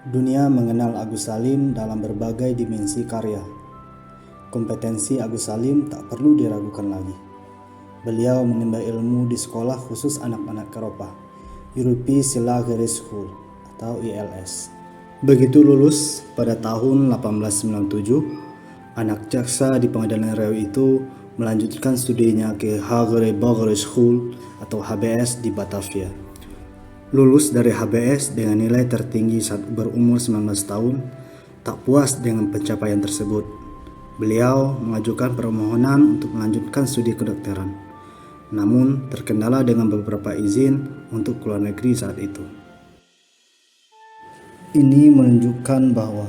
Dunia mengenal Agus Salim dalam berbagai dimensi karya. Kompetensi Agus Salim tak perlu diragukan lagi. Beliau menimba ilmu di sekolah khusus anak-anak Eropa, Europese Lagere School atau ILS. Begitu lulus pada tahun 1897, anak jaksa di Pengadilan Riau itu melanjutkan studinya ke Hagere Bagere School atau HBS di Batavia. Lulus dari HBS dengan nilai tertinggi saat berumur 19 tahun, tak puas dengan pencapaian tersebut. Beliau mengajukan permohonan untuk melanjutkan studi kedokteran, namun terkendala dengan beberapa izin untuk keluar negeri saat itu. Ini menunjukkan bahwa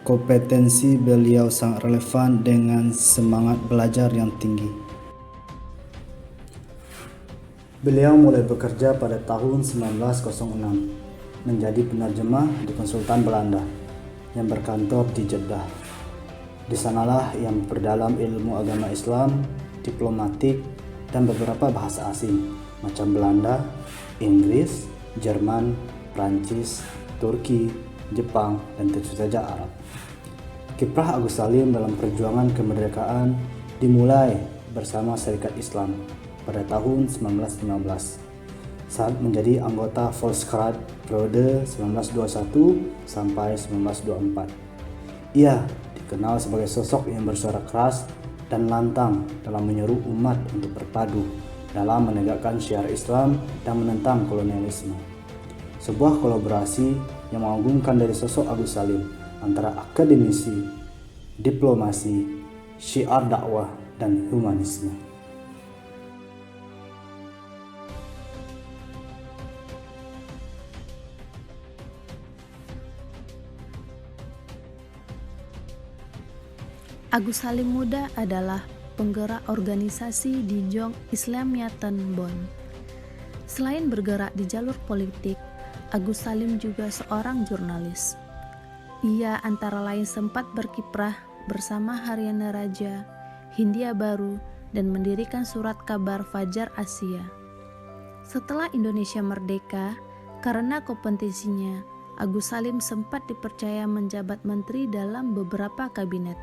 kompetensi beliau sangat relevan dengan semangat belajar yang tinggi. Beliau mulai bekerja pada tahun 1906 menjadi penerjemah di konsultan Belanda yang berkantor di Jeddah. Di sanalah ia memperdalam ilmu agama Islam, diplomatik, dan beberapa bahasa asing macam Belanda, Inggris, Jerman, Prancis, Turki, Jepang, dan tentu saja Arab. Kiprah Agus Salim dalam perjuangan kemerdekaan dimulai bersama Serikat Islam pada tahun 1915 saat menjadi anggota Volksraad periode 1921 sampai 1924. Ia dikenal sebagai sosok yang bersuara keras dan lantang dalam menyeru umat untuk berpadu dalam menegakkan syiar Islam dan menentang kolonialisme. Sebuah kolaborasi yang mengagumkan dari sosok Agus Salim antara akademisi, diplomasi, syiar dakwah, dan humanisme. Agus Salim Muda adalah penggerak organisasi di Jong Islamiyatan Bonn. Selain bergerak di jalur politik, Agus Salim juga seorang jurnalis. Ia antara lain sempat berkiprah bersama Harian Raja, Hindia Baru, dan mendirikan surat kabar Fajar Asia. Setelah Indonesia merdeka, karena kompetisinya, Agus Salim sempat dipercaya menjabat menteri dalam beberapa kabinet.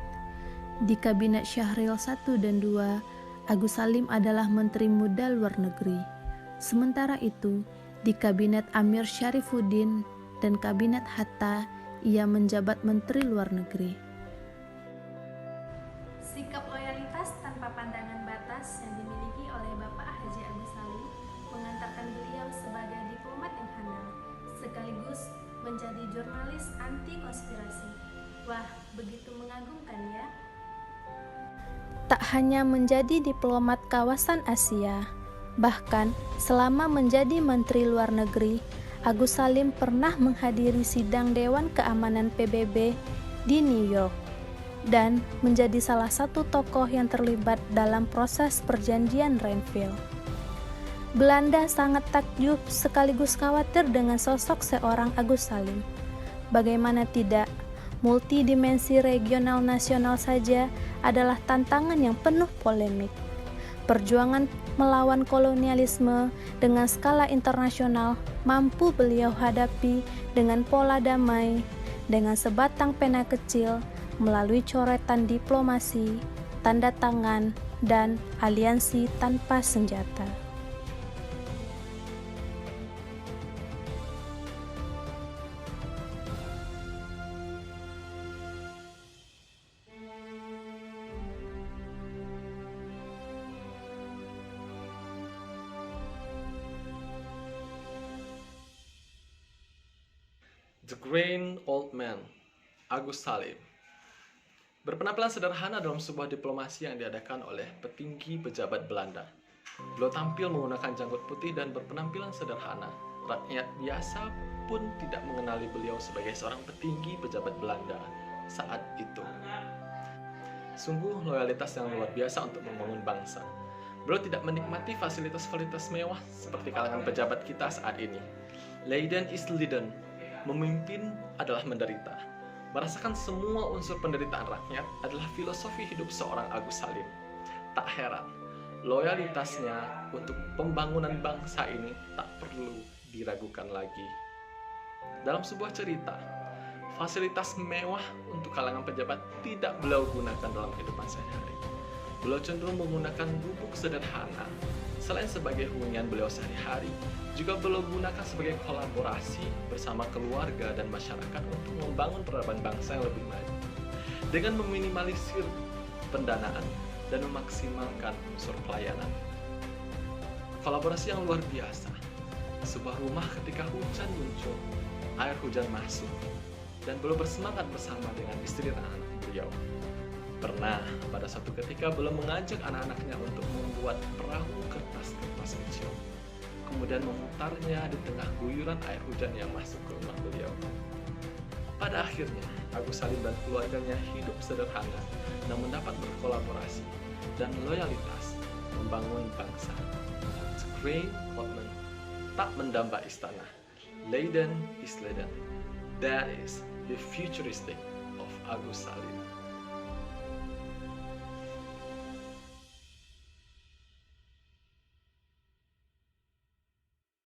Di Kabinet Syahril I dan II, Agus Salim adalah Menteri Muda Luar Negeri. Sementara itu, di Kabinet Amir Syarifuddin dan Kabinet Hatta, ia menjabat Menteri Luar Negeri. Sikap loyalitas tanpa pandangan batas yang dimiliki oleh Bapak Haji Agus Salim mengantarkan beliau sebagai diplomat yang handal, sekaligus menjadi jurnalis anti konspirasi. Wah, begitu mengagumkan ya. Tak hanya menjadi diplomat kawasan Asia, bahkan selama menjadi Menteri Luar Negeri, Agus Salim pernah menghadiri sidang Dewan Keamanan PBB di New York dan menjadi salah satu tokoh yang terlibat dalam proses perjanjian Rhinefeld. Belanda sangat takjub sekaligus khawatir dengan sosok seorang Agus Salim. Bagaimana tidak, multidimensi regional nasional saja adalah tantangan yang penuh polemik. Perjuangan melawan kolonialisme dengan skala internasional mampu beliau hadapi dengan pola damai, dengan sebatang pena kecil, melalui coretan diplomasi, tanda tangan, dan aliansi tanpa senjata. The Grand Old Man, Agus Salim, berpenampilan sederhana dalam sebuah diplomasi yang diadakan oleh petinggi pejabat Belanda. Beliau tampil menggunakan janggut putih dan berpenampilan sederhana. Rakyat biasa pun tidak mengenali beliau sebagai seorang petinggi pejabat Belanda saat itu. Sungguh loyalitas yang luar biasa untuk membangun bangsa. Beliau tidak menikmati fasilitas-fasilitas mewah seperti kalangan pejabat kita saat ini. Leiden is Leiden. Memimpin adalah menderita. Merasakan semua unsur penderitaan rakyat adalah filosofi hidup seorang Agus Salim. Tak heran, loyalitasnya untuk pembangunan bangsa ini tak perlu diragukan lagi. Dalam sebuah cerita, Fasilitas mewah untuk kalangan pejabat tidak beliau gunakan dalam kehidupan sehari-hari. Beliau cenderung menggunakan bubuk sederhana. Selain sebagai hunian beliau sehari-hari, juga beliau gunakan sebagai kolaborasi bersama keluarga dan masyarakat untuk membangun peradaban bangsa yang lebih maju. Dengan meminimalisir pendanaan dan memaksimalkan unsur pelayanan. Kolaborasi yang luar biasa. Sebuah rumah ketika hujan muncul, air hujan masuk, dan beliau bersemangat bersama dengan istri dan anak beliau. Pernah pada suatu ketika beliau mengajak anak-anaknya untuk membuat perahu kertas-kertas kecil, kemudian memutarnya di tengah guyuran air hujan yang masuk ke rumah beliau. Pada akhirnya, Agus Salim dan keluarganya hidup sederhana, namun dapat berkolaborasi dan loyalitas membangun bangsa. Great Ottoman tak mendamba istana. Leiden is Leiden. That is the futuristic of Agus Salim.